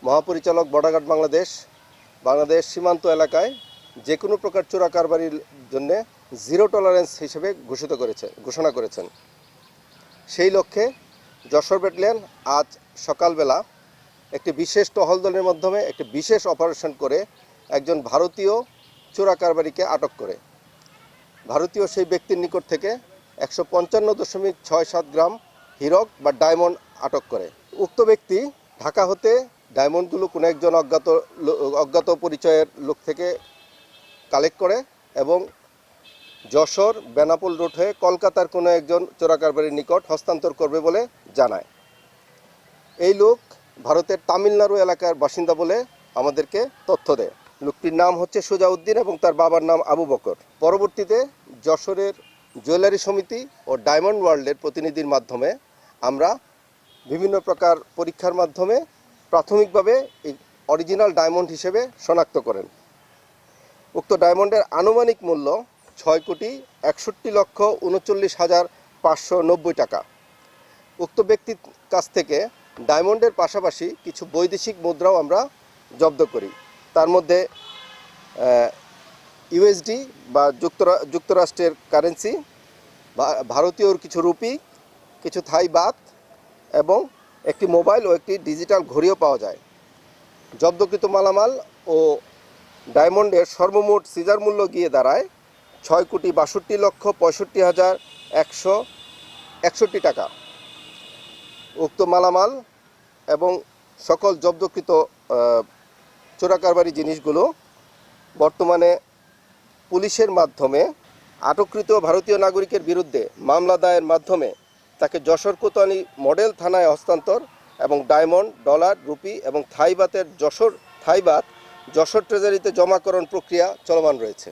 মহাপরিচালক border guard Bangladesh সীমান্ত এলাকায় যে কোনো প্রকার চোরা কারবারির জন্য জিরো টলারেন্স হিসেবে ঘোষণা করেছেন। সেই লক্ষ্যে যশোর ব্যাটালিয়ন আজ সকালবেলা একটি বিশেষ টহল দলের মাধ্যমে একটি বিশেষ অপারেশন করে একজন ভারতীয় চোরা কারবারিকে আটক করে ভারতীয় সেই ব্যক্তির নিকট থেকে 155.67 গ্রাম হীরক বা ডায়মন্ড আটক করে। উক্ত ব্যক্তি ঢাকা হতে ডায়মন্ডগুলো কোনো একজন অজ্ঞাত পরিচয়ের লোক থেকে কালেক্ট করে এবং যশোর বেনাপোল রোড হয়ে কলকাতার কোনো একজন চোরা কারবারির নিকট হস্তান্তর করবে বলে জানায়। এই লোক ভারতের তামিলনাড়ু এলাকার বাসিন্দা বলে আমাদেরকে তথ্য দেয়। লোকটির নাম হচ্ছে সুজাউদ্দিন এবং তার বাবার নাম আবু বকর। পরবর্তীতে যশোরের জুয়েলারি সমিতি ও ডায়মন্ড ওয়ার্ল্ডের প্রতিনিধির মাধ্যমে আমরা বিভিন্ন প্রকার পরীক্ষার মাধ্যমে প্রাথমিকভাবে এই অরিজিনাল ডায়মন্ড হিসেবে শনাক্ত করেন। উক্ত ডায়মন্ডের আনুমানিক মূল্য 6,61,39,590 টাকা। উক্ত ব্যক্তির কাছ থেকে ডায়মন্ডের পাশাপাশি কিছু বৈদেশিক মুদ্রাও আমরা জব্দ করি। তার মধ্যে ইউএসডি বা যুক্তরাষ্ট্রের কারেন্সি, ভারতীয় কিছু রুপি, কিছু থাই বাত এবং একটি মোবাইল ও একটি ডিজিটাল ঘড়িও পাওয়া যায়। জব্দকৃত মালামাল ও ডায়মন্ডের সর্বমোট সিজার মূল্য গিয়ে দাঁড়ায় 6,62,65,161 টাকা। উক্ত মালামাল এবং সকল জব্দকৃত চোরাকারবারি জিনিসগুলো বর্তমানে পুলিশের মাধ্যমে আটককৃত ভারতীয় নাগরিকের বিরুদ্ধে মামলা দায়ের মাধ্যমে তাকে যশোর কোতোয়ালি মডেল থানায় হস্তান্তর এবং ডায়মন্ড, ডলার, রুপি এবং থাইবাত যশোর ট্রেজারিতে জমাকরণ প্রক্রিয়া চলমান রয়েছে।